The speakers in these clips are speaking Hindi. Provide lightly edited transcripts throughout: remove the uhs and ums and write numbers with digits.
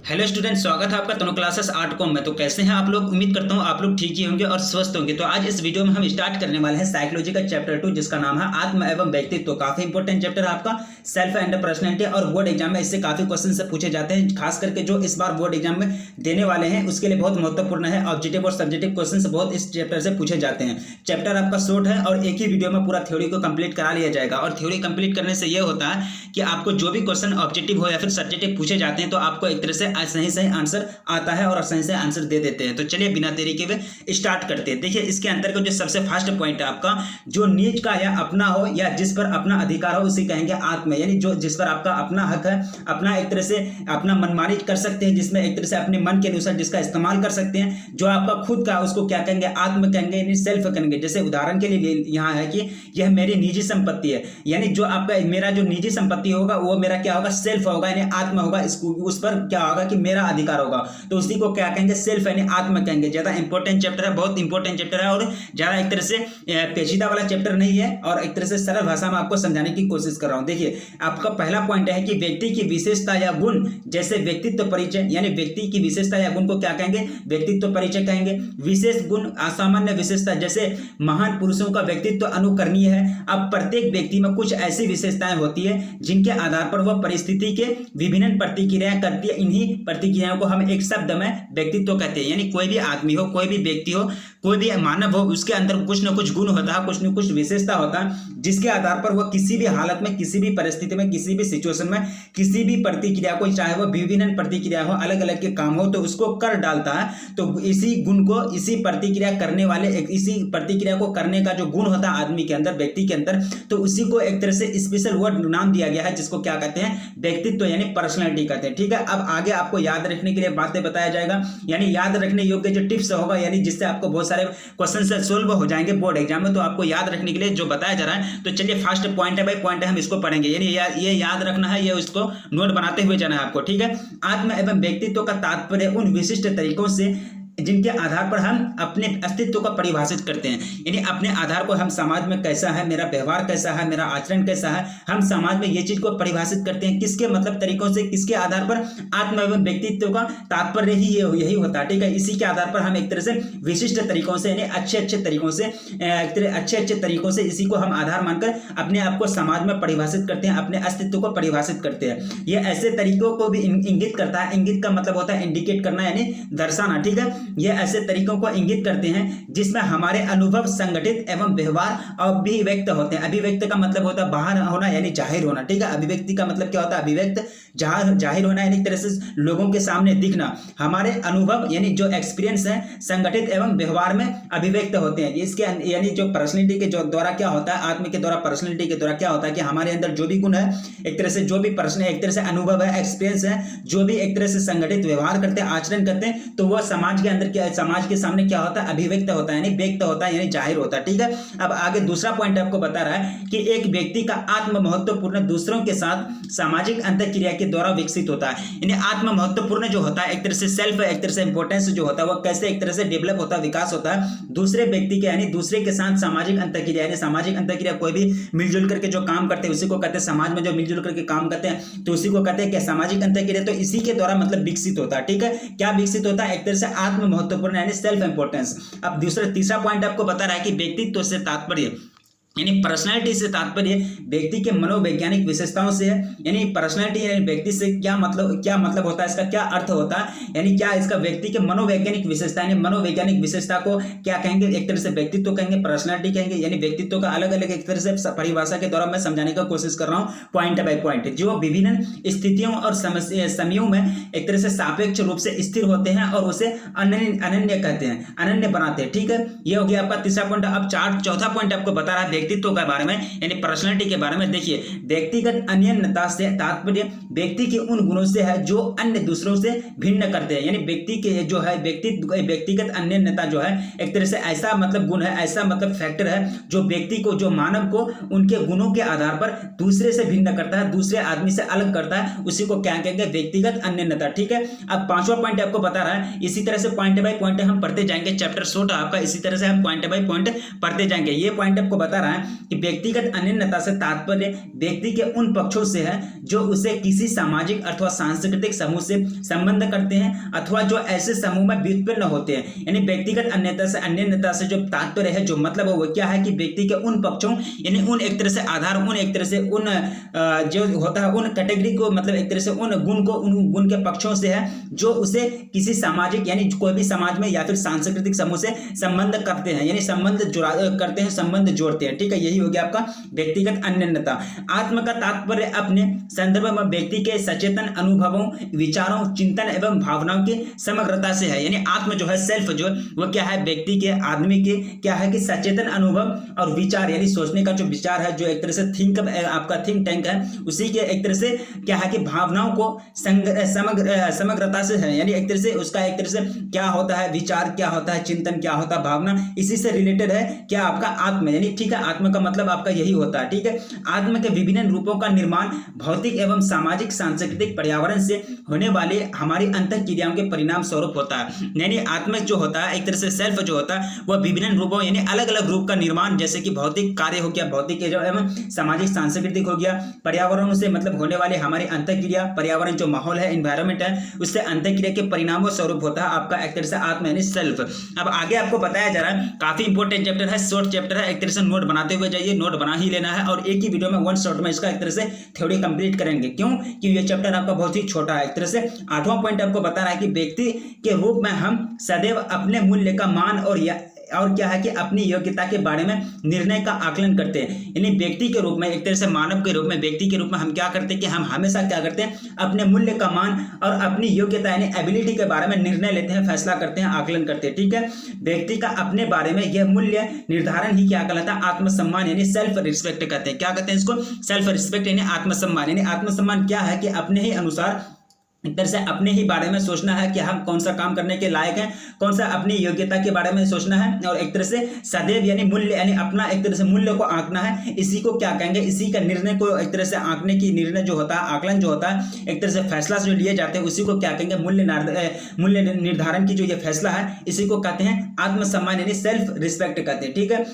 हेलो स्टूडेंट, स्वागत है आपका तनु क्लासेस आर्ट कॉम में। तो कैसे हैं आप लोग? उम्मीद करता हूं आप लोग ठीक ही होंगे और स्वस्थ होंगे। तो आज इस वीडियो में हम स्टार्ट करने वाले हैं साइकोलॉजी का चैप्टर 2, जिसका नाम है आत्म एवं व्यक्तित्व। तो काफी इंपॉर्टेंट चैप्टर है आपका, सेल्फ एंड पर्सनैलिटी, और बोर्ड एग्जाम में इससे काफी क्वेश्चन से पूछे जाते हैं। खास करके जो इस बार बोर्ड एग्जाम में देने वाले हैं उसके लिए बहुत महत्वपूर्ण है। ऑब्जेक्टिव और सब्जेक्टिव क्वेश्चन बहुत इस चैप्टर से पूछे जाते हैं। चैप्टर आपका शॉर्ट है और एक ही वीडियो में पूरा थ्योरी को कंप्लीट करा लिया जाएगा। और थ्योरी कंप्लीट करने से यह होता है कि आपको जो भी क्वेश्चन ऑब्जेक्टिव हो या फिर सब्जेक्टिव पूछे जाते हैं तो आपको एक तरह से सही सही आंसर आता है और सही से आंसर दे देते हैं। तो चलिए बिना देरी के हुए स्टार्ट करते हैं। देखिए, इसके अंदर का जो सबसे फर्स्ट पॉइंट है आपका, जो निज का या अपना हो या जिस पर अपना अधिकार हो उसे कहेंगे आत्म। यानी जो जिस पर आपका अपना हक है, अपना एक तरह से अपना मनमानी कर सकते हैं, जिसमें एक तरह से अपने मन के अनुसार जिसका इस्तेमाल कर सकते हैं, जो आपका खुद का उसको क्या कहेंगे? आत्म कहेंगे, यानी सेल्फ कहेंगे। जैसे उदाहरण के लिए यहाँ है कि यह मेरी निजी संपत्ति है, यानी जो आपका मेरा जो निजी संपत्ति होगा वो मेरा क्या होगा? सेल्फ होगा, यानी आत्म होगा। इसको उस पर क्या होगा कि मेरा अधिकार होगा, तो उसी को क्या कहेंगे? सेल्फ यानी आत्म कहेंगे। ज्यादा इंपॉर्टेंट चैप्टर है, बहुत इंपॉर्टेंट चैप्टर है और ज्यादा एक तरह से पेचीदा वाला चैप्टर नहीं है, और एक तरह से सरल भाषा में आपको समझाने की कोशिश कर रहा हूं। देखिए, आपका पहला पॉइंट है कि व्यक्ति की विशेषता या गुण, जैसे व्यक्तित्व परिचय, यानी व्यक्ति की विशेषता या गुण को क्या कहेंगे? व्यक्तित्व परिचय कहेंगे। विशेष गुण, असामान्य विशेषता, जैसे महान पुरुषों का व्यक्तित्व अनुकरणीय है। अब प्रत्येक व्यक्ति में कुछ ऐसी विशेषताएं होती है जिनके आधार पर वह परिस्थिति के विभिन्न प्रतिक्रियाएं करती है। इन्हीं प्रतिक्रियाओं को हम एक शब्द में व्यक्तित्व कहते हैं। यानी कोई भी आदमी हो, कोई भी व्यक्ति हो, कोई भी मानव हो, उसके अंदर कुछ न कुछ गुण होता है, कुछ न कुछ विशेषता होता है, जिसके आधार पर वह किसी भी हालत में, किसी भी परिस्थिति में, किसी भी सिचुएशन में, किसी भी प्रतिक्रिया को, चाहे वह विभिन्न प्रतिक्रिया हो, अलग अलग के काम हो, तो उसको कर डालता है। तो इसी गुण को, इसी प्रतिक्रिया करने वाले, इसी प्रतिक्रिया को करने का जो गुण होता है आदमी के अंदर, व्यक्ति के अंदर, तो उसी को एक तरह से स्पेशल वर्ड नाम दिया गया है, जिसको क्या कहते हैं? व्यक्तित्व यानी पर्सनैलिटी कहते हैं। ठीक है, अब आगे आपको याद रखने के लिए बातें बताया जाएगा, यानी याद रखने योग्य जो टिप्स होगा, यानी जिससे आपको बहुत सारे क्वेश्चन से सोल्व हो जाएंगे बोर्ड एग्जाम में। तो आपको याद रखने के लिए जो बताया जा रहा है, तो चलिए फर्स्ट पॉइंट है, भाई पॉइंट है, हम इसको पढ़ेंगे। यानी ये याद रखना है, ये उसको नोट बनाते हुए जाना है आपको। ठीक है, आत्म एवं व्यक्तित्व का तात्पर्य उन विशिष्ट तरीकों से जिनके आधार पर हम अपने अस्तित्व को परिभाषित करते हैं। यानी अपने आधार पर हम समाज में कैसा है, मेरा व्यवहार कैसा है, मेरा आचरण कैसा है, हम समाज में ये चीज को परिभाषित करते हैं। किसके मतलब तरीकों से, किसके आधार पर? आत्म एवं व्यक्तित्व का तात्पर्य ही यही होता है। ठीक है, इसी के आधार पर हम एक तरह से विशिष्ट तरीकों से, यानी अच्छे तरीकों से, अच्छे तरीकों से इसी को हम आधार मानकर अपने आप को समाज में परिभाषित करते हैं, अपने अस्तित्व को परिभाषित करते हैं। ये ऐसे तरीकों को भी इंगित करता है। इंगित का मतलब होता है इंडिकेट करना, यानी दर्शाना। ठीक है, ये ऐसे तरीकों को इंगित करते हैं जिसमें हमारे अनुभव संगठित एवं व्यवहार अभिव्यक्त होते हैं। अभिव्यक्त का मतलब होता है बाहर होना, यानी जाहिर होना। ठीक है, अभिव्यक्ति का मतलब क्या होता है? अभिव्यक्त, जाहिर होना, यानी एक तरह से लोगों के सामने दिखना। हमारे अनुभव यानी जो एक्सपीरियंस है संगठित एवं व्यवहार में अभिव्यक्त होते हैं। इसके यानी जो पर्सनैलिटी के जो द्वारा क्या होता है, आत्म के द्वारा, पर्सनैलिटी के द्वारा क्या होता है कि हमारे अंदर जो भी गुण है, एक तरह से जो भी पर्सन, एक तरह से अनुभव है, एक्सपीरियंस है, जो भी एक तरह से संगठित व्यवहार करते हैं, आचरण करते हैं, तो वह समाज के अंदर क्या, समाज के सामने क्या होता है? अभिव्यक्त होता है, यानी व्यक्त होता है, यानी जाहिर होता है। ठीक है, अब आगे दूसरा पॉइंट आपको बता रहा है कि एक व्यक्ति का आत्म महत्वपूर्ण दूसरों के साथ सामाजिक अंतःक्रिया के द्वारा विकसित होता है। यानी आत्म महत्वपूर्ण जो होता है, एक तरह से सेल्फ, एक तरह से इंपॉर्टेंस जो होता है, वो कैसे एक तरह से डेवलप होता है, विकास होता है दूसरे व्यक्ति के, यानी दूसरे के साथ सामाजिक अंतःक्रिया। यानी सामाजिक अंतःक्रिया, कोई भी मिलजुल करके जो काम करते हैं उसी को कहते हैं, समाज में जो मिलजुल करके काम करते हैं तो उसी को कहते हैं कि सामाजिक अंतःक्रिया। तो इसी के द्वारा मतलब विकसित होता है। ठीक है, क्या विकसित होता है? एक तरह से आत्म महत्वपूर्ण यानी सेल्फ इंपॉर्टेंस। अब तीसरा पॉइंट आपको बता रहा है कि व्यक्तित्व से तात्पर्य, यानी पर्सनैलिटी से तात्पर्य व्यक्ति के मनोवैज्ञानिक विशेषताओं से है। यानी पर्सनैलिटी यानी व्यक्ति से क्या मतलब होता है, इसका क्या अर्थ होता है, यानी क्या इसका व्यक्ति के मनोवैज्ञानिक विशेषता, यानी मनोवैज्ञानिक विशेषता को क्या कहेंगे? एक तरह से व्यक्तित्व कहेंगे, पर्सनैलिटी कहेंगे। यानी व्यक्तित्व का अलग अलग एक तरह से परिभाषा के द्वारा मैं समझाने का कोशिश कर रहा हूँ पॉइंट बाय पॉइंट, जो विभिन्न स्थितियों और समयों में एक तरह से सापेक्ष रूप से स्थिर होते हैं और उसे अनन्य कहते हैं, अनन्य बनाते हैं। ठीक है, ये हो गया आपका तीसरा पॉइंट। अब चौथा पॉइंट आपको बता रहा है व्यक्तित्व के बारे में, यानी पर्सनैलिटी के बारे में। देखिए, व्यक्तिगत अनन्यता से तात्पर्य व्यक्ति के उन गुणों से है जो अन्य दूसरों से भिन्न करते हैं। यानी व्यक्ति के जो है व्यक्तिगत अनन्यता जो है एक तरह से ऐसा मतलब गुण है, ऐसा मतलब फैक्टर है जो व्यक्ति को, जो मानव को उनके गुणों के आधार पर दूसरे से भिन्न करता है, दूसरे आदमी से अलग करता है। उसी को क्या कहेंगे? व्यक्तिगत अनन्यता। ठीक है, अब पांचवा पॉइंट आपको बता रहा है, इसी तरह से पॉइंट बाय पॉइंट हम पढ़ते जाएंगे। चैप्टर शॉर्ट आपका, इसी तरह से हम पॉइंट बाय पॉइंट पढ़ते जाएंगे। ये पॉइंट आपको बता रहा है है कि व्यक्तिगत अनन्यता से तात्पर्य व्यक्ति के उन पक्षों से है जो उसे किसी सामाजिक अथवा सांस्कृतिक समूह से संबंध करते हैं अथवा जो ऐसे समूह में व्युत्पन्न होते हैं। यानी व्यक्तिगत अनन्यता से जो तात्पर्य है, जो मतलब है वो क्या है कि व्यक्ति के उन पक्षों यानी उन एक तरह से आधार, उन एक तरह से उन जो होता है उन कैटेगरी को, मतलब एक तरह से उन गुण के पक्षों से है जो उसे किसी सामाजिक यानी कोई भी समाज में या फिर सांस्कृतिक समूह से संबंध करते हैं, यानी संबंध करते हैं, संबंध जोड़ते हैं। ठीक है, यही हो गया आपका व्यक्तिगत अनन्यता। आत्म का तात्पर्य अपने संदर्भ में व्यक्ति के सचेतन अनुभवों, विचारों, चिंतन एवं भावनाओं की समग्रता से है। यानी आत्म जो है, सेल्फ जो वो क्या है, व्यक्ति के, आदमी के क्या है कि सचेतन अनुभव और विचार, यानी सोचने का जो विचार है, जो एक तरह से आपका थिंक टैंक है, उसी के एक तरह से क्या है कि भावनाओं को समग्रता से है। यानी एक तरह से उसका एक तरह से क्या होता है, विचार क्या होता है, चिंतन क्या होता है, भावना, इसी से रिलेटेड है क्या आपका आत्म। यानी ठीक है, आत्म का मतलब आपका यही होता है। ठीक है, आत्म के विभिन्न रूपों का निर्माण भौतिक एवं सामाजिक सांस्कृतिक पर्यावरण से होने वाले हमारी अंतःक्रियाओं के परिणाम स्वरूप होता है। यानी आत्म जो होता है, एक तरह से सेल्फ जो होता है, वह विभिन्न रूपों यानी अलग अलग रूप का निर्माण, जैसे कि भौतिक कार्य हो गया, भौतिक एवं सामाजिक सांस्कृतिक हो गया, पर्यावरण से मतलब होने वाले हमारी अंतःक्रिया, पर्यावरण जो माहौल है, एनवायरमेंट है, उससे अंतःक्रिया के परिणामों स्वरूप होता है आपका एक तरह से आत्म यानी सेल्फ। अब आगे आपको बताया जा रहा है, काफी इंपॉर्टेंट चैप्टर है, शॉर्ट चैप्टर है, एक तरह से नोट बनाते हुए जाइए, नोट बना ही लेना है और एक ही वीडियो में वन शॉट में इसका एक तरह से थ्योरी कंप्लीट करेंगे। क्यों? कि ये चैप्टर आपका बहुत ही छोटा है। एक तरह से 8वां पॉइंट आपको बता रहा है कि व्यक्ति के रूप में हम सदैव अपने मूल्य का मान और क्या है कि अपनी योग्यता के बारे में निर्णय का आकलन करते हैं। यानी व्यक्ति के रूप में, एक तरह से मानव के रूप में, व्यक्ति के रूप में हम क्या करते हैं कि हम हमेशा क्या करते हैं, अपने मूल्य का मान और अपनी योग्यता यानी एबिलिटी के बारे में निर्णय लेते हैं, फैसला करते हैं, आकलन करते हैं। ठीक है, व्यक्ति का अपने बारे में यह मूल्य निर्धारण ही क्या कहलाता है, आत्मसम्मान यानी सेल्फ रिस्पेक्ट कहते हैं। क्या कहते हैं इसको? सेल्फ रिस्पेक्ट यानी आत्मसम्मान। यानी आत्मसम्मान क्या है कि अपने ही अनुसार एक तरह से अपने ही बारे में सोचना है कि हम कौन सा काम करने के लायक हैं, कौन सा अपनी योग्यता के बारे में सोचना है, और एक तरह से सदैव यानी मूल्य यानी अपना एक तरह से मूल्य को आंकना है। इसी को क्या कहेंगे, इसी का निर्णय को एक तरह से आंकने की निर्णय जो होता है, आकलन जो होता है, एक तरह से फैसला जो लिए जाते हैं, उसी को क्या कहेंगे, मूल्य निर्धारण की जो ये फैसला है, इसी को कहते हैं आत्मसम्मान यानी सेल्फ रिस्पेक्ट कहते हैं। ठीक है,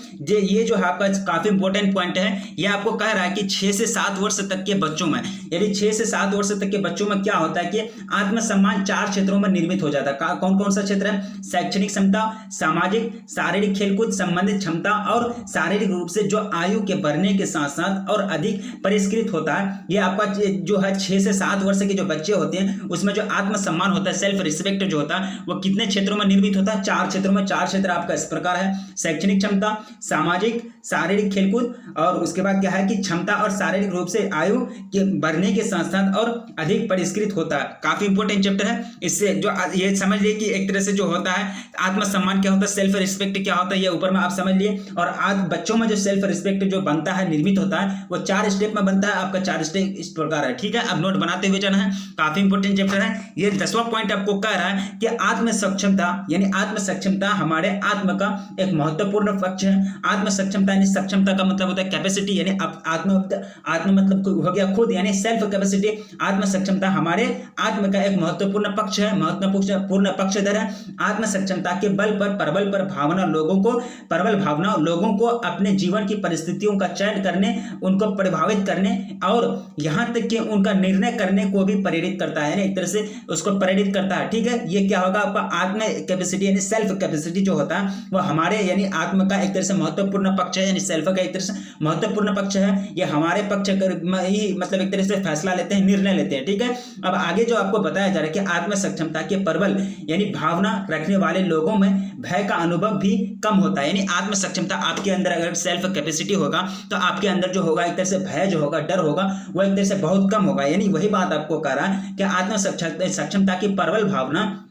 ये जो है आपका काफी इंपॉर्टेंट पॉइंट है। ये आपको कह रहा है कि 6 से 7 वर्ष तक के बच्चों में, यानी 6 से 7 वर्ष तक के बच्चों में क्या होता है कि आत्मसम्मान 4 क्षेत्रों में निर्मित हो जाता है। कौन कौन सा क्षेत्र है? शैक्षणिक क्षमता, सामाजिक, शारीरिक, खेलकूद संबंधित क्षमता और शारीरिक रूप से जो आयु के बढ़ने के साथ साथ और अधिक परिष्कृत होता है। ये आपका जो है 6 से 7 वर्ष के जो बच्चे होते हैं, उसमें जो आत्मसम्मान होता है, सेल्फ रिस्पेक्ट जो होता है, वो कितने क्षेत्रों में निर्मित होता है? 4 क्षेत्रों में। 4 क्षेत्र आपका इस प्रकार है, शैक्षणिक क्षमता, सामाजिक, शारीरिक, खेलकूद, और उसके बाद क्या है कि क्षमता और शारीरिक रूप से आयु के बढ़ने के साथ साथ और अधिक परिष्कृत होता है। काफी इंपॉर्टेंट चैप्टर है। इससे जो ये समझ लिए कि एक तरह से जो होता है आत्मसम्मान क्या होता है, सेल्फ रिस्पेक्ट क्या होता है, ये ऊपर में आप समझ लिए। और आज बच्चों में जो सेल्फ रिस्पेक्ट जो बनता है, निर्मित होता है, वो 4 स्टेप में बनता है। आपका 4 स्टेप इस प्रकार है। ठीक है, अब नोट बनाते हुए जाना है, काफी इंपॉर्टेंट चैप्टर है। ये 10वां पॉइंट आपको कह रहा है कि आत्म सक्षमता यानी आत्म सक्षमता हमारे आत्म का एक महत्वपूर्ण पक्ष है। आत्म सक्षमता यानी सक्षमता का मतलब होता है कैपेसिटी, यानी आत्म मतलब हो गया खुद, यानी सेल्फ कैपेसिटी। आत्म सक्षमता हमारे आत्म का एक महत्वपूर्ण पक्ष है, महत्वपूर्ण पक्षधर है। आत्म सक्षमता के बल पर प्रबल भावना लोगों को अपने जीवन की परिस्थितियों का चयन करने, उनको प्रभावित करने और यहां तक कि उनका निर्णय करने को भी प्रेरित करता है, यानी एक तरह से उसको प्रेरित करता है। ठीक है, ये क्या होगा आपका आत्म कैपेसिटी यानी सेल्फ कैपेसिटी जो होता है वो हमारे यानी आत्म का एक तरह से महत्वपूर्ण पक्ष है, यानी सेल्फ का एक तरह से महत्वपूर्ण पक्ष है। ये हमारे पक्ष में ही मतलब एक तरह से फैसला लेते हैं, निर्णय लेते हैं। ठीक है, अब आगे जो आपको बताया जा रहा है कि आत्म सक्षमता के प्रबल यानी भावना रखने वाले लोगों में भय का अनुभव भी कम होता है। यानी आत्म सक्षमता आपके अंदर अगर सेल्फ कैपेसिटी होगा तो आपके अंदर जो होगा एक तरह से भय जो होगा, डर होगा, वो एक तरह से बहुत कम होगा। यानी वही बात आपको कह रहा है कि आत्म सक्षमता की प्रबल भावना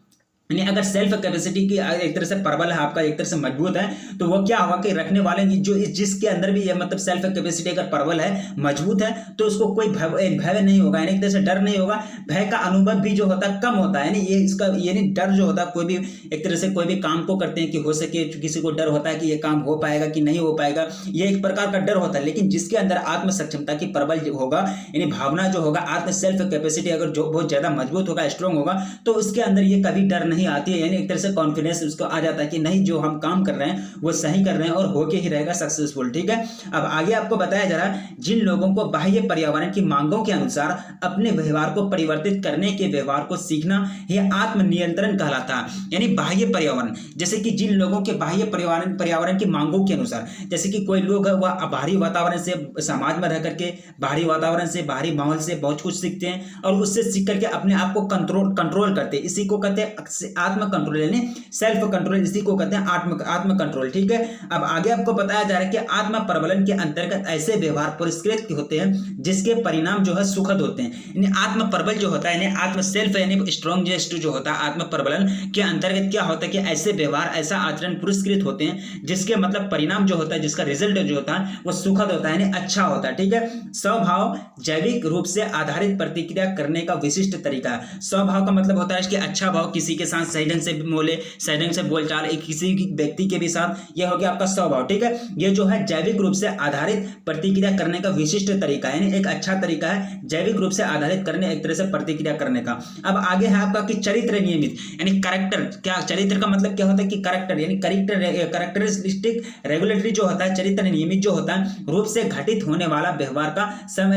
यानी अगर सेल्फ कैपेसिटी की एक तरह से प्रबल है, आपका एक तरह से मजबूत है, तो वो क्या होगा कि रखने वाले जो जिसके अंदर भी ये मतलब सेल्फ कैपेसिटी अगर प्रबल है, मजबूत है, तो उसको कोई भय नहीं होगा, यानी एक तरह से डर नहीं होगा। भय का अनुभव भी जो होता है कम होता है, यानी ये इसका यानी डर जो होता है, कोई भी एक तरह से कोई भी काम को करते हैं कि हो सके, किसी को डर होता है कि ये काम हो पाएगा कि नहीं हो पाएगा, ये एक प्रकार का डर होता है। लेकिन जिसके अंदर आत्म सक्षमता की प्रबल होगा यानी भावना जो होगा, आत्म सेल्फ कैपेसिटी अगर जो बहुत ज्यादा मजबूत होगा, स्ट्रॉन्ग होगा, तो उसके अंदर ये कभी डर नहीं आती है, यानी एक तरह से कॉन्फिडेंस उसको आ जाता है कि नहीं जो हम काम कर रहे हैं वो सही कर रहे हैं और होके ही रहेगा सक्सेसफुल। ठीक है, अब आगे आपको बताया जा रहा है जिन लोगों को बाह्य पर्यावरण की मांगों के अनुसार अपने व्यवहार को परिवर्तित करने के व्यवहार को सीखना यह आत्मनियंत्रण कहलाता है। यानी बाह्य पर्यावरण, जैसे कि जिन लोगों के बाह्य पर्यावरण की मांगों के अनुसार, जैसे कि कोई लोग वह बाहरी वातावरण से, समाज में रह करके बाहरी वातावरण से, बाहरी माहौल से बहुत कुछ सीखते हैं और उससे सीख करके अपने आप को कंट्रोल करते हैं, इसी को कहते हैं आत्म कंट्रोल, यानी सेल्फ कंट्रोल, इसी को कहते हैं आत्म कंट्रोल। ठीक है, अब आगे आपको बताया जा रहा है कि आत्म प्रबलन के अंतर्गत ऐसे व्यवहार पुरस्कृत होते हैं जिसके परिणाम जो है सुखद होते हैं। यानी आत्म प्रबल जो होता है, यानी आत्म सेल्फ यानी स्ट्रॉन्गेस्ट जो होता है, आत्म प्रबलन के अंतर्गत क्या होता है कि ऐसे व्यवहार, ऐसा आचरण पुरस्कृत होते हैं जिसके मतलब परिणाम जो होता है, जिसका रिजल्ट जो होता है वो सुखद होता है, यानी अच्छा होता है। ठीक है, स्वभाव जैविक रूप से आधारित प्रतिक्रिया करने का विशिष्ट तरीका है। स्वभाव का मतलब होता है कि अच्छा भाव, किसी के साथ सही ढंग से बोले, सही ढंग से बोलचाल, किसी व्यक्ति के भी साथ, यह हो गया आपका स्वभाव। ठीक है, ये जो है जैविक रूप से आधारित प्रतिक्रिया करने का विशिष्ट तरीका है, यानी एक अच्छा तरीका है जैविक रूप से आधारित करने, एक तरह से प्रतिक्रिया करने का। अब आगे है आपका कि चरित्र नियमित, यानी कैरेक्टर, क्या चरित्र का मतलब क्या होता है कि कैरेक्टर, यानी कैरेक्टरिस्टिक रेगुलेटरी जो होता है, चरित्र नियमित जो होता है रूप से घटित होने वाला व्यवहार का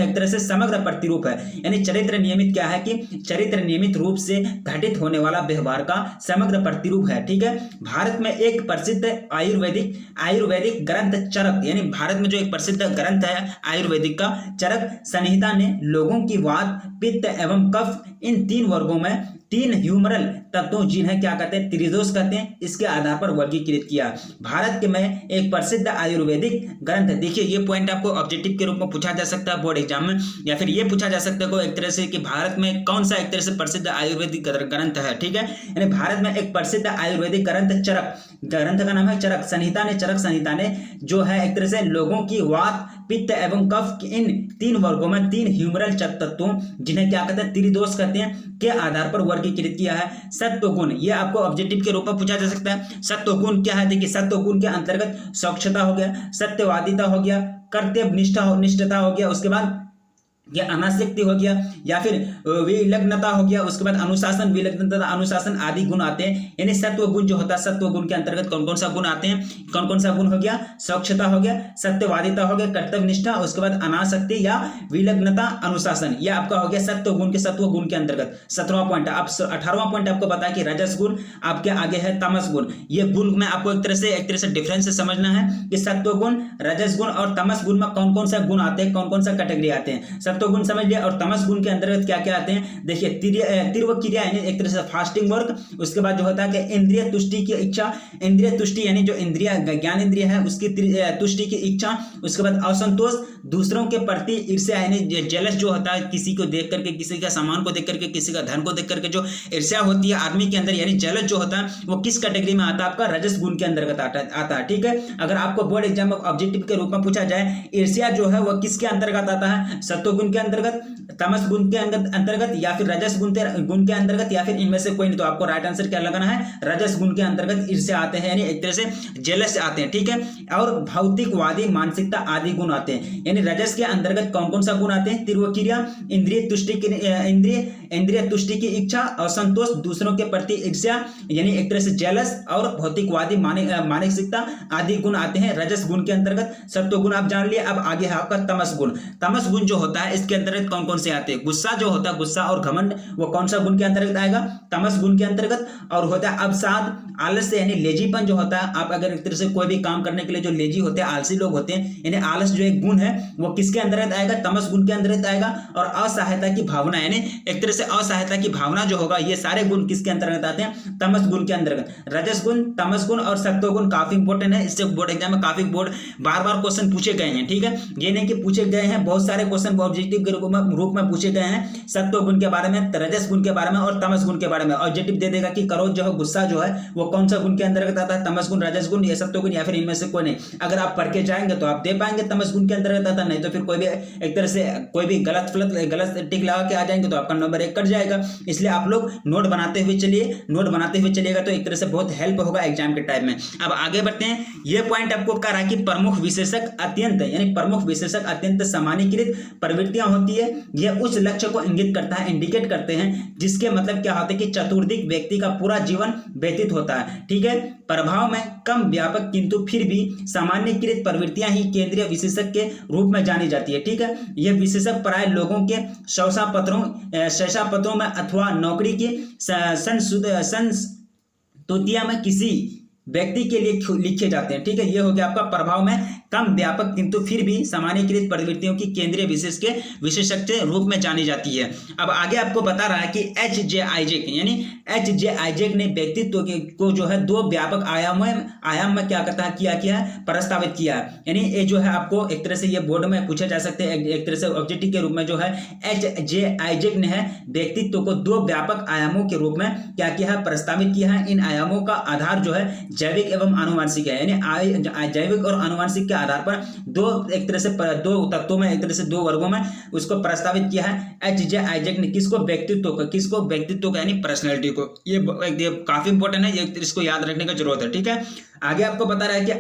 एक तरह से समग्र प्रतिरूप है। यानी चरित्र नियमित क्या है कि चरित्र नियमित रूप से घटित होने वाला व्यवहार का समग्र प्रतिरूप है। ठीक है, भारत में एक प्रसिद्ध आयुर्वेदिक ग्रंथ चरक, यानी भारत में जो एक प्रसिद्ध ग्रंथ है आयुर्वेदिक का चरक संहिता ने लोगों की वात, पित्त एवं कफ, इन 3 वर्गों में 3 ह्यूमरल तत्वों, जिन्हें क्या कहते हैं त्रिदोष कहते हैं, इसके आधार पर वर्गीकृत किया। भारत में एक प्रसिद्ध आयुर्वेदिक ग्रंथ, देखिए ये पॉइंट आपको ऑब्जेक्टिव के रूप में पूछा जा सकता है बोर्ड एग्जाम में, या फिर ये पूछा जा सकता है एक तरह से कि भारत में कौन सा एक तरह से प्रसिद्ध आयुर्वेदिक ग्रंथ है। ठीक है, यानी भारत में एक प्रसिद्ध आयुर्वेदिक ग्रंथ चरक, ग्रंथ का नाम है चरक संहिता ने जो है एक तरह से लोगों की वात, पित्त एवं कफ, इन 3 वर्गों में 3 ह्यूमरल तत्वों, जिन्हें क्या कहते हैं त्रिदोष कहते हैं, के आधार पर वर्गीकृत किया है। सत्व गुण, ये आपको ऑब्जेक्टिव के रूप में पूछा जा सकता है। सत्व गुण क्या है, देखिए सत्व गुण के अंतर्गत स्वच्छता हो गया, सत्यवादिता हो गया, कर्तव्य निष्ठता हो गया, उसके बाद या अनासक्ति हो गया, या फिर विलग्नता हो गया, उसके बाद अनुशासन, विलग्नता, अनुशासन आदि गुण आते हैं। यानी सत्व गुण जो होता है, सत्व गुण के अंतर्गत कौन कौन सा गुण आते हैं, कौन कौन सा गुण हो गया, स्वच्छता हो गया, सत्यवादिता हो गया, कर्तव्य निष्ठा, उसके बाद अनासक्ति या विलग्नता, अनुशासन, यह आपका हो गया सत्व गुण के अंतर्गत। 17वां पॉइंट। अब 18वां पॉइंट आपको बताया कि रजस गुण, आपके आगे है तमस गुण। ये गुण में आपको एक तरह से डिफरेंस समझना है कि सत्व गुण, रजस गुण और तमस गुण में कौन कौन सा गुण आते हैं, कौन कौन सा कैटेगरी आते हैं। सत्व गुण समझ लिया, और तमस गुण के अंतर्गत क्या क्या आते हैं, देखिए तीव्र क्रिया, यानी एक तरह से फास्टिंग वर्क, उसके बाद जो होता है कि इंद्रिय तुष्टि की इच्छा, इंद्रिय तुष्टि यानी जो इंद्रिय ज्ञान इंद्रिय है उसकी तुष्टि की इच्छा, उसके बाद असंतोष, दूसरों के प्रति ईर्ष्या, यानी जेलस जो होता है, किसी को देख करके, किसी का सामान को देख करके, किसी का धन को देख करके जो ईर्ष्या होती है आदमी के अंदर, यानी जेलस जो होता है वो किस कैटेगरी में आता है, आपका रजस गुण के अंतर्गत आता है। ठीक है, अगर आपको बोर्ड एग्जाम में ऑब्जेक्टिव के रूप में पूछा जाए ईर्ष्या जो है वह किसके अंतर्गत आता है, सत्व गुण के अंतर्गत, तमस गुण के अंतर्गत, या फिर रजस गुण के अंतर्गत, या फिर इनमें से कोई नहीं। तो आपको राइट आंसर क्या लगाना है, रजस गुण के अंतर्गत ईर्ष्या आते हैं, यानी एक तरह से जेलस आते हैं। ठीक है, और भौतिकवादी मानसिकता आदि गुण आते हैं। यानी रजस के अंतर्गत कौन कौन सा गुण आते हैं, तीव्र क्रिया, इंद्रिय तुष्टि की इच्छा, असंतोष, दूसरों के प्रति ईर्ष्या, यानी एक तरह से जेलस, और भौतिकवादी मानसिकता आदि गुण आते हैं रजस गुण के अंतर्गत। सत्व गुण आप जान लिए। अब आगे है आपका तमस गुण। तमस गुण जो होता है इसके अंतर्गत कौन कौन से आते हैं, गुस्सा जो होता है, गुस्सा और घमंड, वो कौन सा गुण के अंतर्गत आएगा, तमस गुण के अंतर्गत। और होता है अवसाद, आलस्य, यानी लेजीपन जो होता है, आप अगर एक तरह से कोई भी काम करने के लिए जो लेजी होते हैं, आलसी लोग होते हैं, यानी आलस जो एक गुण है वो किसके अंतर्गत आएगा, तमस गुण के अंतर्गत आएगा। और असहायता की भावना, यानी एक तरह से असहायता की भावना जो होगा, ये सारे गुण किसके अंतर्गत आते हैं, तमस गुण के अंतर्गत। रजस गुण, तमस गुण और सत्व गुण काफी इंपॉर्टेंट है, इससे बोर्ड एग्जाम में काफी बार बार क्वेश्चन पूछे गए हैं। ठीक है, ये नहीं कि पूछे गए हैं, बहुत सारे क्वेश्चन ऑब्जेक्टिव के रूप में पूछे गए हैं, सत्व गुण के बारे में, रजस गुण के बारे में और तमस गुण के बारे में। ऑब्जेक्टिव दे देगा कि क्रोध जो है, गुस्सा जो है, वो कौन सा गुण के अंतर्गत आता है, तमस गुण, रजस गुण या सत्व गुण, या फिर इनमें से कोई नहीं। अगर आप पढ़ के जाएंगे तो आप दे पाएंगे तमस गुण के अंतर्गत आता, नहीं तो फिर कोई भी एक तरह से कोई भी गलत टिक लगा के आ जाएंगे तो आपका नंबर 1 कट जाएगा। इसलिए आप लोग नोट बनाते हुए चलिएगा तो एक तरह से बहुत हेल्प होगा एग्जाम के टाइम में। अब आगे बढ़ते हैं। ये पॉइंट आपको कह रहा है कि प्रमुख विशेषक अत्यंत सामान्यीकृत प्रवृत्तियां होती है यह उस लक्ष्य को इंगित करता है, इंडिकेट करते हैं, जिसके मतलब क्या होता है कि चतुर्दिक व्यक्ति का पूरा जीवन व्यतीत होता है। ठीक है, प्रभाव में कम व्यापक किंतु फिर भी सामान्यकृत प्रवृत्तियां ही केंद्रीय विशेषज्ञ के रूप में जानी जाती है। ठीक है, यह विशेषज्ञ प्राय लोगों के शौचापत्रों में अथवा नौकरी की संस्तुतियां में किसी व्यक्ति के लिए लिखे जाते हैं। ठीक है, ये हो गया आपका प्रभाव में कम व्यापक किंतु फिर भी सामान्यकृत प्रवृत्तियों की केंद्रीय विशेषज्ञ रूप में जानी जाती है। अब आगे आपको बता रहा है कि H.J. आइजैक यानी H.J. आइजैक ने व्यक्तित्व को जो है दो व्यापक आयाम में क्या करता है किया है, प्रस्तावित किया है। यानी ये जो है आपको एक तरह से ये बोर्ड में पूछा जा सकते हैं, एक तरह से ऑब्जेक्टिव के रूप में जो है H.J. आइजैक ने है व्यक्तित्व को दो व्यापक आयामों के रूप में क्या किया है, प्रस्तावित किया है। इन आयामों का आधार जो है जैविक एवं आनुवंशिक है, यानी जैविक और आनुवंशिक के आधार पर एक तरह से दो तत्वों में, एक तरह से दो वर्गों में उसको प्रस्तावित किया है H.J. आइजैक ने। किसको? व्यक्तित्व को यानी पर्सनैलिटी को। ये काफी इंपॉर्टेंट है, ये इसको याद रखने की जरूरत है। ठीक है, आगे आपको बता रहा है कि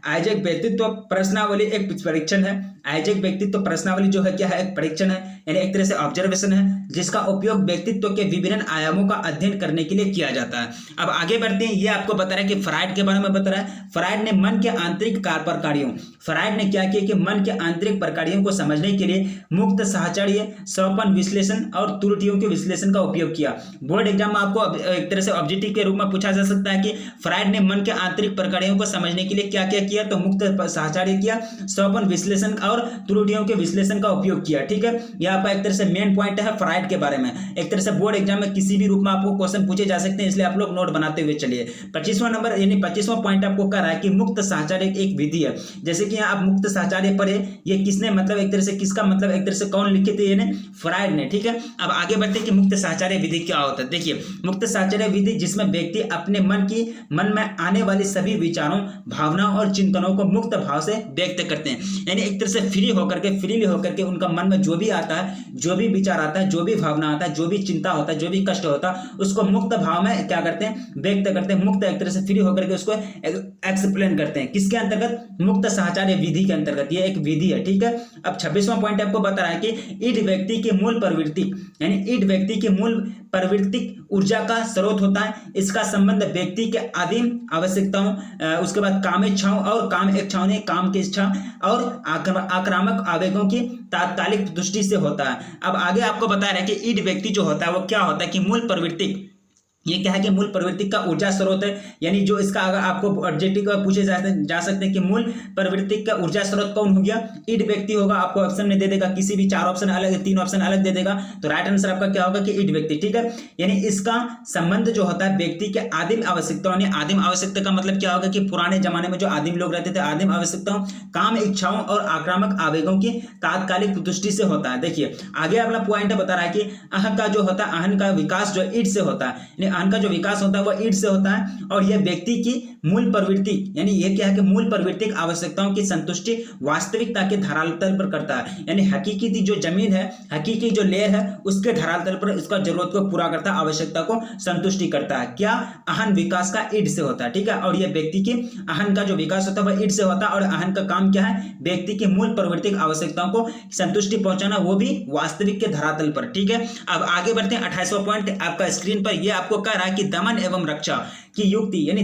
आइजैक व्यक्तित्व प्रश्नावली एक परीक्षण है। आइजैक व्यक्तित्व प्रश्नावली जो है क्या है, एक परीक्षण है, यानी एक तरह से ऑब्जर्वेशन है, जिसका उपयोग व्यक्तित्व के विभिन्न आयामों का अध्ययन करने के लिए किया जाता है। अब आगे बढ़ते हैं, ये आपको बता रहा है कि फ्रायड के बारे में बता रहा है। फ्रायड ने मन के आंतरिक प्रकारों फ्रायड ने क्या किया कि मन के आंतरिक प्रकारों को समझने के लिए मुक्त साहचर्य, स्वपन विश्लेषण और त्रुटियों के विश्लेषण का उपयोग किया। बोर्ड एग्जाम में आपको एक तरह से ऑब्जेक्टिव के रूप में पूछा जा सकता है कि फ्रायड ने मन के आंतरिक प्रकारों को समझने के लिए क्या क्या किया, तो मुक्त साहचर्य किया, स्वपन विश्लेषण और त्रुटियों के विश्लेषण का उपयोग किया। ठीक है, यह आपका एक तरह से मेन पॉइंट है फ्रायड के बारे में। एक तरह से बोर्ड एग्जाम में किसी भी रूप में आपको क्वेश्चन पूछे जा सकते हैं, इसलिए आप लोग नोट बनाते हुए चलिए। 25वां नंबर यानी 25वां पॉइंट आपको कह रहा है कि मुक्त साहचर्य एक विधि है। जैसे कि यहाँ आप मुक्त साहचर्य पढ़े, ये किसने मतलब एक तरह से किसका मतलब एक तरह से कौन लिखे थे, ये फ्रायड ने। ठीक है, अब आगे बढ़ते हैं कि मुक्त साहचर्य विधि क्या होता है। देखिए, मुक्त साहचर्य विधि जिसमें व्यक्ति अपने मन में आने वाली सभी विचारों, भावनाओं और चिंतनों को मुक्त भाव से व्यक्त करते हैं, यानी एक तरह से फ्रीली होकर के उनका मन में जो भी आता है, जो भी विचार आता है, जो भी भावना आता है, जो भी चिंता होता है, जो भी कष्ट होता है, उसको मुक्त भाव में क्या करते हैं, व्यक्त करते हैं। मुक्त एक तरह से फ्री होकर के उसको एक्सप्लेन करते हैं। किसके अंतर्गत? मुक्त साहचर्य विधि के अंतर्गत। ये एक विधि है। ठीक है, अब 26वां पॉइंट आपको बता रहा है कि ईड व्यक्ति की मूल प्रवृत्ति यानी ईड व्यक्ति की मूल प्राकृतिक ऊर्जा का स्रोत होता है। इसका संबंध व्यक्ति के आदिम आवश्यकताओं, उसके बाद काम इच्छाओं और काम इच्छाओं ने काम की इच्छा और आक्रामक आवेगों की तात्कालिक दृष्टि से होता है। अब आगे आपको बता रहा है कि ईड व्यक्ति जो होता है वो क्या होता है कि मूल प्रवृत्ति, ये क्या है कि मूल प्रवृत्ति का ऊर्जा स्रोत है। यानी जो इसका अगर आपको ऑब्जेक्टिव पूछे जा सकते हैं कि मूल प्रवृत्ति का ऊर्जा स्रोत कौन हो गया, ईड व्यक्ति होगा। आपको ऑप्शन में दे देगा, किसी भी 4 ऑप्शन अलग, 3 ऑप्शन अलग दे देगा, तो राइट आंसर आपका क्या होगा कि ईड व्यक्ति। ठीक है, यानी इसका संबंध जो होता है व्यक्ति के आदिम आवश्यकताओं ने, आदिम आवश्यकता का मतलब क्या होगा कि पुराने जमाने में जो आदिम लोग रहते थे, आदिम आवश्यकताओं, काम इच्छाओं और आक्रामक आवेगों की तात्कालिक दृष्टि से होता है। देखिए आगे अगला पॉइंट बता रहा है कि अहं का जो होता है, अहं का विकास जो ईड से होता है, अहं का जो विकास होता है वह ईड से होता है। और यह व्यक्ति की मूल प्रवृत्ति यानी यह क्या है कि मूल प्रवृत्ति आवश्यकताओं की संतुष्टि वास्तविकता के धरातल पर करता है। यानी हकीकी जो जमीन है, हकीकी जो लेयर है, उसके धरातल पर उसका जरूरत को पूरा करता है, आवश्यकता को संतुष्टि करता है। क्या? अहं विकास का ईड से होता है। ठीक है, और यह व्यक्ति की अहं का जो विकास होता है वह ईड से होता है। और अहं का काम क्या है? व्यक्ति की मूल प्रवृत्ति आवश्यकताओं को संतुष्टि पहुंचाना, वो भी वास्तविक के धरातल पर। ठीक है, अब आगे बढ़ते हैं। 28वां पॉइंट आपका स्क्रीन पर यह आपको कह रहा है कि दमन एवं रक्षा की युक्ति, यानी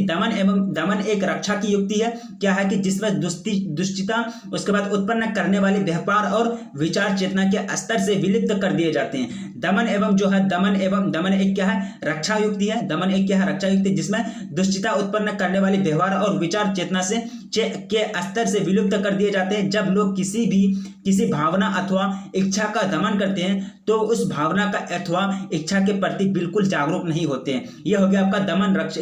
दमन एक रक्षा की युक्ति है। क्या है कि जिसमें दुष्टता उसके बाद उत्पन्न करने वाले व्यवहार और विचार चेतना के स्तर से विलुप्त कर दिए जाते हैं। दमन एवं जो है दमन एक क्या है? रक्षा युक्ति है। दमन एक क्या है? रक्षा युक्ति, जिसमें दुष्टता उत्पन्न करने वाले व्यवहार और विचार चेतना से के स्तर से विलुप्त कर दिए जाते हैं। जब लोग किसी भावना अथवा इच्छा का दमन करते हैं तो उस भावना का अथवा इच्छा के प्रति बिल्कुल जागरूक नहीं होते हैं। यह हो गया आपका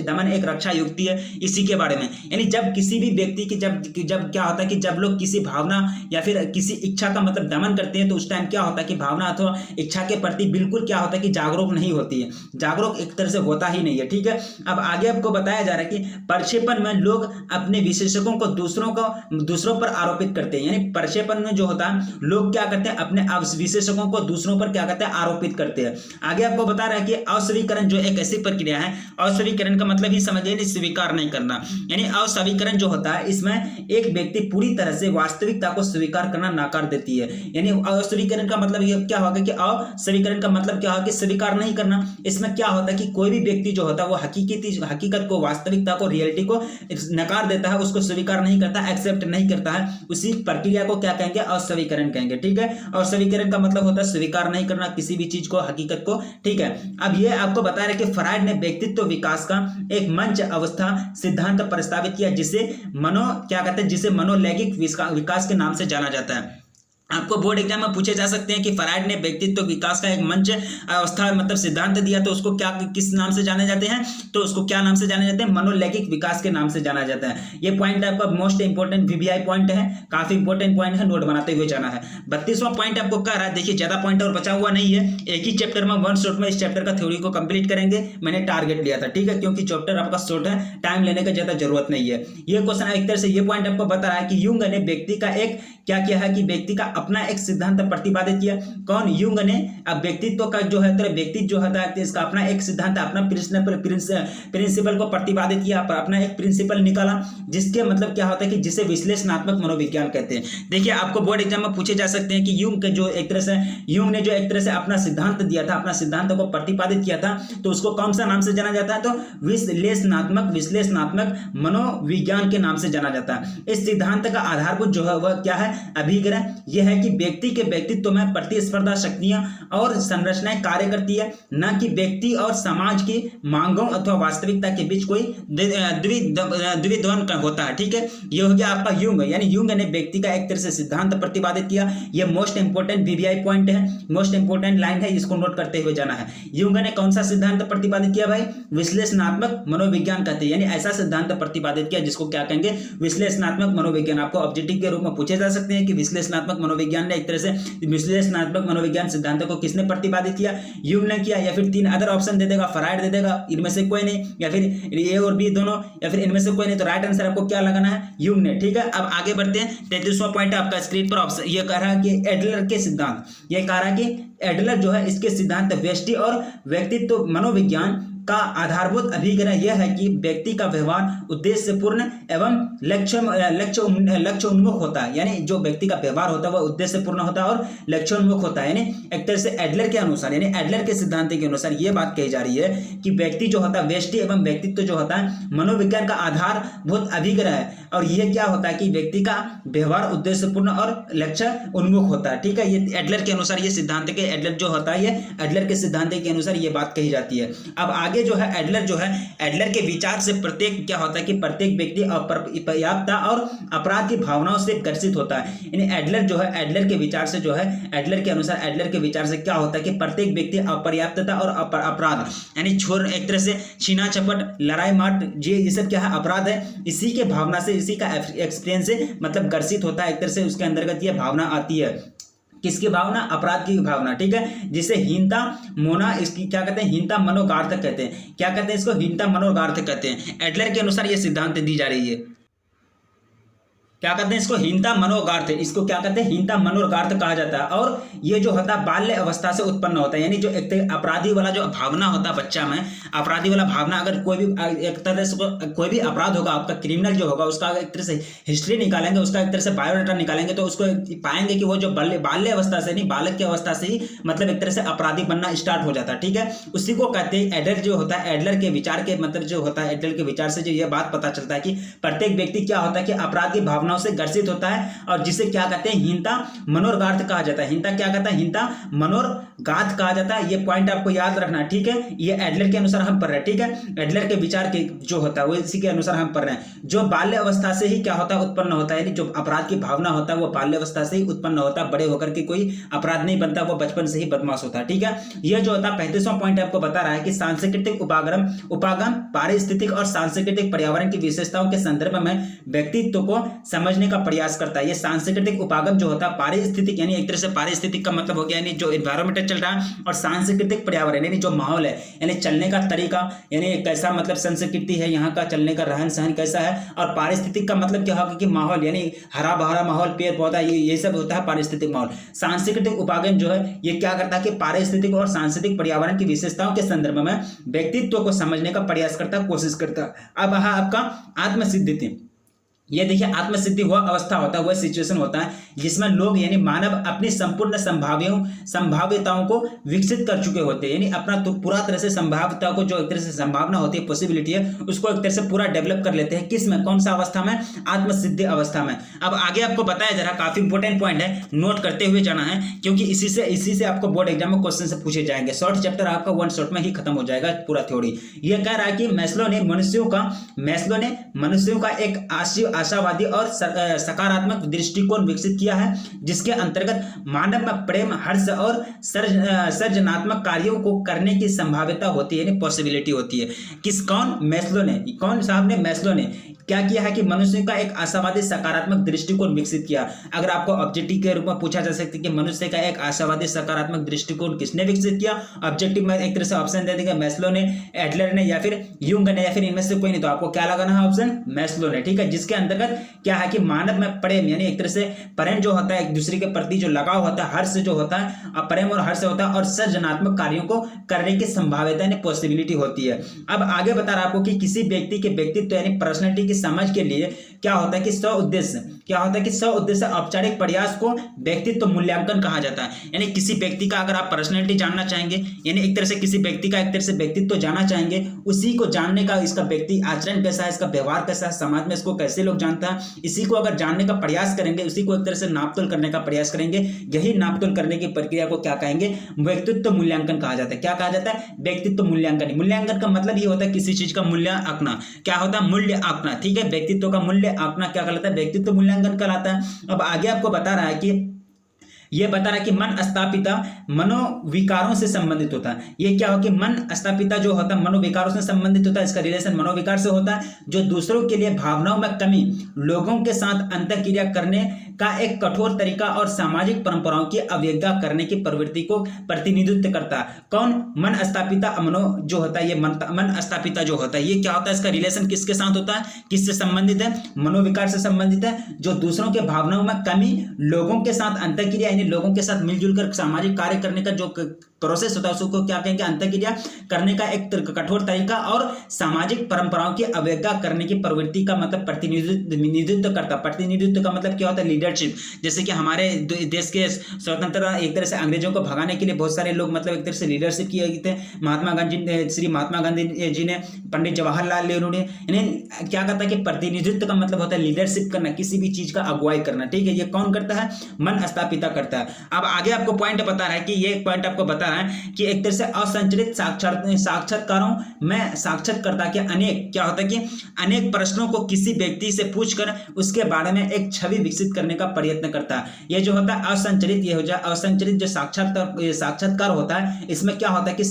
दमन एक रक्षा युक्ति है इसी के बारे में। यानी जब किसी भी व्यक्ति की जब क्या होता है कि जब लोग किसी भावना या फिर किसी इच्छा का मतलब दमन करते हैं तो उस टाइम क्या होता है कि भावना अथवा इच्छा के प्रति बिल्कुल क्या होता है कि जागरूक नहीं होती है, जागरूक एक तरह से होता ही नहीं है। ठीक है, अब आगे आपको बताया जा रहा है कि प्रक्षेपण में लोग अपने विशेषकों को दूसरों पर आरोपित करते हैं। यानी प्रक्षेपण में जो होता लोग क्या करते हैं, अपने विशेषकों को दूसरों पर क्या करते हैं, आरोपित करते हैं। आगे आपको बता रहा है कि अस्वीकरण जो एक ऐसी प्रक्रिया है, अस्वीकरण का मतलब ही समझिए स्वीकार नहीं करना, यानी अस्वीकरण जो होता है इसमें एक व्यक्ति पूरी तरह से वास्तविकता को स्वीकार करना नाकार देती है। यानी अस्वीकरण का मतलब ये क्या होगा कि अस्वीकरण का मतलब क्या होगा कि स्वीकार नहीं करना। इसमें क्या होता है कि कोई भी व्यक्ति जो होता है वो हकीकत को, वास्तविकता को, रियलिटी को नकार देता है, उसको स्वीकार नहीं करता, एक्सेप्ट नहीं करता है, उसी प्रक्रिया को क्या कहेंगे, अस्वीकरण कहेंगे। ठीक है, अस्वीकरण का मतलब होता है स्वीकार नहीं करना किसी भी चीज को, हकीकत को। ठीक है, अब ये आपको बता रहे कि फ्रायड ने व्यक्तित्व विकास का एक मंच अवस्था सिद्धांत प्रस्तावित किया, जिसे जिसे मनोलैंगिक विकास के नाम से जाना जाता है। आपको बोर्ड एग्जाम में पूछे जा सकते हैं कि फ्रायड ने व्यक्तित्व विकास का एक मंच अवस्था मतलब सिद्धांत दिया, तो उसको क्या, किस नाम से जाने जाते हैं, तो उसको क्या नाम से जाने जाते हैं, मनोलैंगिक विकास के नाम से जाना जाता है। ये पॉइंट आपका मोस्ट इंपोर्टेंट VBI पॉइंट है, काफी इंपोर्टेंट पॉइंट है, नोट बनाते हुए जाना है। 32वां पॉइंट आपको कह रहा है, देखिए ज्यादा पॉइंट और बचा हुआ नहीं है, एक ही चैप्टर में वन शॉट में इस चैप्टर का थ्योरी को कंप्लीट करेंगे, मैंने टारगेट लिया था। ठीक है, क्योंकि चैप्टर आपका शॉर्ट है, टाइम लेने की ज्यादा जरूरत नहीं है। ये क्वेश्चन एक तरह से ये पॉइंट आपको बता रहा है कि यूंग ने व्यक्ति का एक क्या किया है कि व्यक्ति का अपना एक सिद्धांत प्रतिपादित किया। कौन, यूंग ने। अब व्यक्तित्व का जो है व्यक्ति जो होता है इसका अपना एक सिद्धांत, अपना प्रिंसिपल को प्रतिपादित किया, अपना एक प्रिंसिपल निकाला, जिसके मतलब क्या होता है कि जिसे विश्लेषणात्मक मनोविज्ञान कहते हैं। देखिए आपको बोर्ड एग्जाम में पूछे जा सकते हैं कि यूंग ने जो एक तरह से अपना सिद्धांत दिया था, अपना सिद्धांत को प्रतिपादित किया था, तो उसको कौन सा नाम से जाना जाता है, तो विश्लेषणात्मक मनोविज्ञान के नाम से जाना जाता है। इस सिद्धांत का आधारभूत जो है वह क्या है, अभिग्रह। यह है कि व्यक्ति के व्यक्तित्व में प्रतिस्पर्धा शक्तियां और संरचनाएं कार्य करती है, न कि व्यक्ति और समाज की मांगों अथवा वास्तविकता के बीच कोई द्विध्वंद होता है। ठीक है, यह हो गया आपका यूंग, यानी यूंग ने व्यक्ति का एक तरह से सिद्धांत प्रतिपादित किया। यह मोस्ट इंपोर्टेंट VBI पॉइंट है, मोस्ट इंपोर्टेंट लाइन है, इसको नोट करते हुए जाना है। यूंग ने कौन सा सिद्धांत प्रतिपादित किया भाई, विश्लेषणात्मक मनोविज्ञान कहते हैं, यानी ऐसा सिद्धांत प्रतिपादित किया जिसको क्या कहेंगे, विश्लेषणात्मक मनोविज्ञान। आपको ऑब्जेक्टिव के रूप में पूछे जा सकते हैं कि विश्लेषणात्मक मनोविज्ञान ने एक तरह से विश्लेषणात्मक मनोविज्ञान सिद्धांत को किसने प्रतिपादित किया, यूंग ने किया, या फिर 3 अदर ऑप्शन दे देगा, फ्रायड दे देगा, इनमें से कोई नहीं, या फिर ए और बी दोनों, या फिर इनमें से कोई नहीं, तो राइट आंसर आपको क्या लगाना है, यूंग ने। ठीक है, अब आगे बढ़ते हैं। 33वां पॉइंट आपका स्क्रीन पर ऑप्शन ये कह रहा है कि एडलर के सिद्धांत, ये कह रहा है कि एडलर जो है इसके सिद्धांत व्यष्टि और व्यक्तित्व मनोविज्ञान का आधारभूत अभिग्रह यह है कि व्यक्ति का व्यवहार उद्देश्यपूर्ण एवं लक्ष्य उन्मुख होता है, यानी जो व्यक्ति का व्यवहार होता है वह उद्देश्यपूर्ण होता है और लक्ष्योन्मुख होता है। यानी एक तरह से एडलर के अनुसार, यानी एडलर के सिद्धांत के अनुसार यह बात कही जा रही है कि व्यक्ति जो होता है, व्यष्टि एवं व्यक्तित्व जो होता है मनोविज्ञान का आधारभूत अभिग्रह है, और यह क्या होता है कि व्यक्ति का व्यवहार उद्देश्यपूर्ण और लक्ष्य उन्मुख होता है। ठीक है, ये एडलर के अनुसार ये सिद्धांत के एडलर जो होता है, ये एडलर के सिद्धांत के अनुसार ये बात कही जाती है। अब आगे जो है एडलर के विचार से प्रत्येक क्या होता है कि प्रत्येक व्यक्ति अपर्याप्तता और अपराध की भावनाओं से ग्रसित होता है। यानी एडलर जो है, एडलर के विचार से जो है, एडलर के अनुसार, एडलर के विचार से क्या होता है कि प्रत्येक व्यक्ति अपर्याप्तता और अपराध, यानी एक तरह से छीना झपट, लड़ाई मार, ये सब क्या है, अपराध है, इसी के भावना से, इसी का एक्सपीरियंस से मतलब ग्रसित होता है। एक तरह से उसके अंतर्गत ये भावना आती है, किसकी भावना, अपराध की भावना। ठीक है, जिसे हीनता मोना, इसकी क्या कहते हैं, हीनता मनोगार्थ कहते हैं। क्या कहते हैं इसको, हीनता मनोगार्थ कहते हैं। एडलर के अनुसार ये सिद्धांत दी जा रही है, क्या कहते हैं इसको, हीनता मनोगार्थ, इसको क्या कहते हैं, हीनता मनोगार्थ कहा जाता है। और ये जो होता है बाल्य अवस्था से उत्पन्न होता है, यानी जो एक अपराधी वाला जो भावना होता है बच्चा में, अपराधी वाला भावना, अगर कोई भी एक तरह से कोई भी अपराध होगा, आपका क्रिमिनल जो होगा उसका एक तरह से हिस्ट्री निकालेंगे, उसका एक तरह से बायोडाटा निकालेंगे, तो उसको पाएंगे कि वो जो बाल्य अवस्था से नहीं, बालक की अवस्था से ही मतलब एक तरह से अपराधी बनना स्टार्ट हो जाता है। ठीक है, उसी को कहते हैं एडलर जो होता है, एडलर के विचार के मतलब जो होता है, एडलर के विचार से जो ये बात पता चलता है कि प्रत्येक व्यक्ति क्या होता है कि अपराध की भावनाओं से ग्रसित होता है, और जिसे क्या कहते हैं, हीनता मनोगार्थ कहा जाता है। हीनता क्या कहता है, हीनता मनोगार्थ कहा जाता है। ये पॉइंट आपको याद रखना है। ठीक है, ये एडलर के अनुसार हम पढ़ रहे हैं। ठीक है, एडलर के विचार के जो होता है वो इसी के अनुसार हम पढ़ रहे हैं। जो बाल्य अवस्था से ही क्या होता है, उत्पन्न होता है, यानी जो अपराध की भावना होता है वो बाल्य अवस्था से ही उत्पन्न होता है, बड़े होकर के कोई अपराध नहीं बनता, वो बचपन से ही बदमाश होता है। ठीक है, यह जो होता है 35वां पॉइंट आपको बता रहा है कि सांस्कृतिक उपागम पारिस्थितिक और सांस्कृतिक पर्यावरण की विशेषताओं के संदर्भ में व्यक्तित्व को समझने का प्रयास करता है। ये सांस्कृतिक उपागम जो होता है पारिस्थितिक, यानी एक तरह से पारिस्थितिक का मतलब हो गया यानी जो इन्वायरमेंट चल रहा है, और सांस्कृतिक पर्यावरण यानी जो माहौल है, यानी चलने का तरीका, यानी कैसा मतलब संस्कृति है यहाँ का, चलने का रहन सहन कैसा है। और पारिस्थितिक का मतलब क्या होगा कि माहौल, यानी हरा भरा माहौल, पेड़ पौधा, ये सब होता है पारिस्थितिक माहौल। सांस्कृतिक उपागम जो है ये क्या करता है कि पारिस्थितिक और सांस्कृतिक पर्यावरण की विशेषताओं के संदर्भ में व्यक्तित्व को समझने का प्रयास करता है, कोशिश करता है। अब आपका आत्मसिद्धि, ये देखिए आत्मसिद्धि वह अवस्था होता है, वह सिचुएशन होता है जिसमें लोग यानी मानव अपनी संपूर्ण संभाव्यताओं को विकसित कर चुके होते हैं, यानी अपना तो पूरा तरह से संभाव्यता को, जो एक तरह से संभावना होती है, पॉसिबिलिटी है, उसको एक तरह से पूरा डेवलप कर लेते हैं। किस में, कौन सा अवस्था में, आत्मसिद्धि अवस्था में। अब आगे आपको बताया जरा, काफी इंपॉर्टेंट पॉइंट है, नोट करते हुए जाना है, क्योंकि इसी से आपको बोर्ड एग्जाम में क्वेश्चन से पूछे जाएंगे। शॉर्ट चैप्टर आपका वन शॉट में ही खत्म हो जाएगा पूरा थ्योरी। यह कह रहा है कि मैस्लो ने मनुष्यों का एक आशावादी और सकारात्मक दृष्टिकोण विकसित किया है, जिसके अंतर्गत मानव में प्रेम, हर्ष और सृजनात्मक कार्यों को करने की संभाव्यता होती है, यानी पॉसिबिलिटी होती है। कौन साहब ने, मैस्लो ने क्या किया है कि मनुष्य का एक आशावादी सकारात्मक दृष्टिकोण विकसित किया। अगर आपको ऑब्जेक्टिव के रूप में पूछा जा सकता है कि मनुष्य का एक आशावादी सकारात्मक दृष्टिकोण किसने विकसित किया, ऑब्जेक्टिव में एक तरह से ऑप्शन दे देंगे, मैस्लो ने, एडलर ने, या फिर यूंग ने, या फिर इनमें से कोई नहीं, तो आपको क्या लगाना है, ऑप्शन मैस्लो ने। ठीक है, जिसके अंतर्गत क्या है कि मानव में प्रेम, यानी एक तरह से प्रेम जो होता है, एक दूसरे के प्रति जो लगाव होता है, हर्ष जो होता है, प्रेम और हर्ष होता है, और सृजनात्मक कार्यों को करने की संभाव्यता यानी पॉसिबिलिटी होती है। अब आगे बता रहा आपको कि किसी व्यक्ति के व्यक्तित्व यानी पर्सनैलिटी की समझ के लिए क्या होता है कि स्व उद्देश्य औपचारिक प्रयास को व्यक्तित्व मूल्यांकन कहा जाता है। यानी किसी व्यक्ति का अगर आप पर्सनैलिटी जानना चाहेंगे, यानी एक तरह से किसी व्यक्ति का एक तरह से व्यक्तित्व जानना चाहेंगे, उसी को जानने का, इसका व्यक्ति आचरण कैसा है, इसका व्यवहार कैसा है, समाज में इसको कैसे लोग जानता है, इसी को अगर जानने का प्रयास करेंगे, उसी को एक तरह से नापतोल करने का प्रयास करेंगे। यही नापतोल करने की प्रक्रिया को क्या कहेंगे, व्यक्तित्व मूल्यांकन कहा जाता है। क्या कहा जाता है, व्यक्तित्व मूल्यांकन। मूल्यांकन का मतलब ये होता है किसी चीज का मूल्य आंकना। क्या होता है, मूल्य आंकना। ठीक है, व्यक्तित्व का मूल्य आंकना क्या कहलाता है, व्यक्तित्व मूल्यांकन कहलाता है। अब आगे आपको बता रहा है कि ये बता रहा है कि मन स्थापिता मनोविकारों से संबंधित होता है। ये क्या हो कि मन स्थापिता जो होता है मनोविकारों से संबंधित होता है, इसका रिलेशन मनोविकार से होता है, जो दूसरों के लिए भावनाओं में कमी, लोगों के साथ अंतःक्रिया करने का एक कठोर तरीका और सामाजिक परंपराओं की अवज्ञा करने की प्रवृत्ति को प्रतिनिधित्व करता है। कौन, मन स्थापिता मनो जो होता है, ये मन स्थापिता जो होता है, ये क्या होता है, इसका रिलेशन किसके साथ होता है, किससे संबंधित है, मनोविकार से संबंधित है, जो दूसरों के भावनाओं में कमी, लोगों के साथ अंतःक्रिया लोगों के साथ मिलजुल कर सामाजिक कार्य करने का जो प्रोसेस होता है, उसको क्या कहेंगे, अंतःक्रिया करने का एक कठोर तरीका और सामाजिक परंपराओं की अवज्ञा करने की प्रवृत्ति का मतलब प्रतिनिधित्व करता। प्रतिनिधित्व का मतलब क्या होता है, लीडरशिप। जैसे कि हमारे देश के स्वतंत्रता एक तरह से अंग्रेजों को भगाने के लिए बहुत सारे लोग मतलब एक तरह से लीडरशिप किए थे। श्री महात्मा गांधी जी ने, पंडित जवाहरलाल नेहरू ने, इन्हें क्या कहता है कि प्रतिनिधित्व का मतलब होता है लीडरशिप करना, किसी भी चीज का अगुवाई करना। ठीक है, ये कौन करता है, मन स्थापिता करता है। अब आगे आपको पॉइंट बता रहा है कि ये पॉइंट आपको बता रहा है कि एक तरह से असंचरित साक्षात्कारों में साक्षात्कारता के अनेक क्या होता है कि अनेक प्रश्नों को किसी व्यक्ति से पूछकर उसके बारे में एक छवि विकसित करने का प्रयत्न करता है। ये जो होता है असंचरित, ये हो जाए असंचरित जो साक्षात्कार होता है, इसमें क्या होता है कि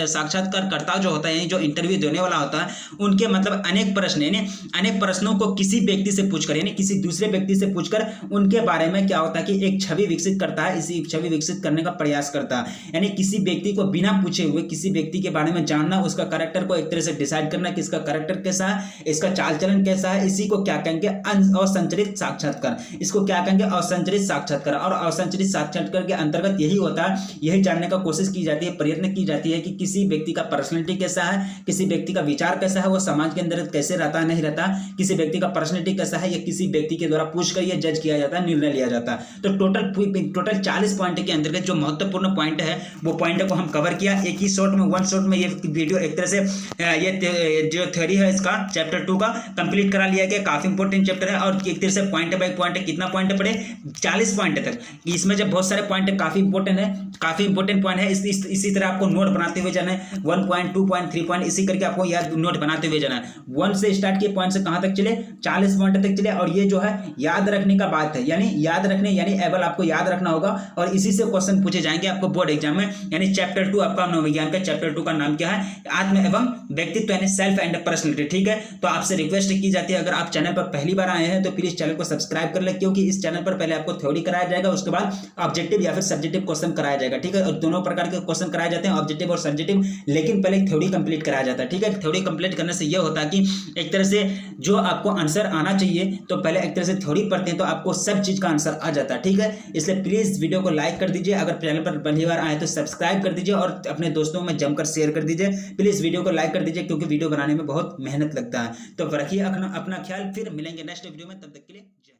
साक्षात्कारकर्ता जो होता है, जो इंटरव्यू देने वाला होता है, उनके मतलब अनेक प्रश्न, यानी अनेक प्रश्नों को किसी व्यक्ति से पूछकर, यानी किसी दूसरे व्यक्ति से पूछकर उनके बारे में क्या होता है कि एक छवि विकसित करता है, इसी छवि विकसित करने का प्रयास करता है। यानी किसी व्यक्ति को बिना पूछे हुए किसी व्यक्ति के बारे में जानना, उसका कैरेक्टर को एक तरह से डिसाइड करना कि इसका कैरेक्टर कैसा है, इसका चाल चलन कैसा है, इसी को क्या कहेंगे, असंचरित साक्षात्कार। इसको क्या कहेंगे, असंचरित साक्षात्कार। और असंचरित साक्षात्कार के अंतर्गत यही होता है, यही जानने का कोशिश की जाती है, प्रयत्न की जाती है कि किसी व्यक्ति का पर्सनैलिटी कैसा है, किसी व्यक्ति का विचार कैसा है, वो समाज के अंदर कैसे रहता है, नहीं रहता, किसी व्यक्ति का पर्सनैलिटी कैसा है, या किसी व्यक्ति के द्वारा पूछकर ये जज किया जाता है, निर्णय लिया जाता है। तो टोटल 40 पॉइंट के अंतर्गत जो महत्वपूर्ण पॉइंट है, वो पॉइंट को हम कवर किया एक ही शॉट में, वन शॉट में। ये वीडियो एक तरह से ये जो थ्योरी है इसका चैप्टर 2 का कंप्लीट करा लिया गया। काफी इंपॉर्टेंट चैप्टर है और एक तरह से पॉइंट बाय पॉइंट कितना पॉइंट पड़े, 40 पॉइंट तक। इसमें जब बहुत सारे पॉइंट काफी इंपॉर्टेंट है, काफी इंपॉर्टेंट पॉइंट है। इसी तरह आपको नोट बनाते हुए जाना है, 1 पॉइंट 2 पॉइंट 3 पॉइंट इसी करके आपको याद नोट बनाते हुए जाना है। 1 से स्टार्ट किए पॉइंट से कहां तक चले, 40 पॉइंट तक चले। और ये जो है याद रखने का बात है, यानी याद रखने, यानी एबल आपको याद रखना होगा और इसी से क्वेश्चन पूछे जाएंगे। आपको बोर्ड एग्जाम में, यानी चैप्टर 2 आपका मनोविज्ञान का चैप्टर 2 का नाम क्या है, आत्म एवं व्यक्तित्व यानी सेल्फ एंड पर्सनैलिटी। ठीक है, तो आपसे रिक्वेस्ट की जाती है, अगर आप चैनल पर पहली बार आए हैं तो प्लीज चैनल को सब्सक्राइब कर ले, क्योंकि इस चैनल पर पहले आपको थ्योरी कराया जाएगा, उसके बाद ऑब्जेक्टिव या फिर सब्जेक्टिव क्वेश्चन कराया जाएगा। ठीक है, और दोनों प्रकार के क्वेश्चन कराए जाते हैं, ऑब्जेक्टिव और सब्जेक्टिव, लेकिन पहले थ्योरी कंप्लीट कराया जाता है। ठीक है, थ्योरी कंप्लीट करने से यह होता है कि एक तरह से जो आपको आंसर आना चाहिए, तो पहले एक तरह से थ्योरी पढ़ते हैं तो आपको सब चीज का आंसर आ जाता है। ठीक है, इसलिए प्लीज वीडियो को लाइक कर दीजिए, अगर चैनल पर पहली बार आए तो सब्सक्राइब कर दीजिए और अपने दोस्तों में जमकर शेयर कर दीजिए। प्लीज वीडियो को लाइक कर दीजिए, क्योंकि वीडियो बनाने में बहुत मेहनत लगता है। तो रखिए अपना ख्याल, फिर मिलेंगे नेक्स्ट वीडियो में, तब तक के लिए जय।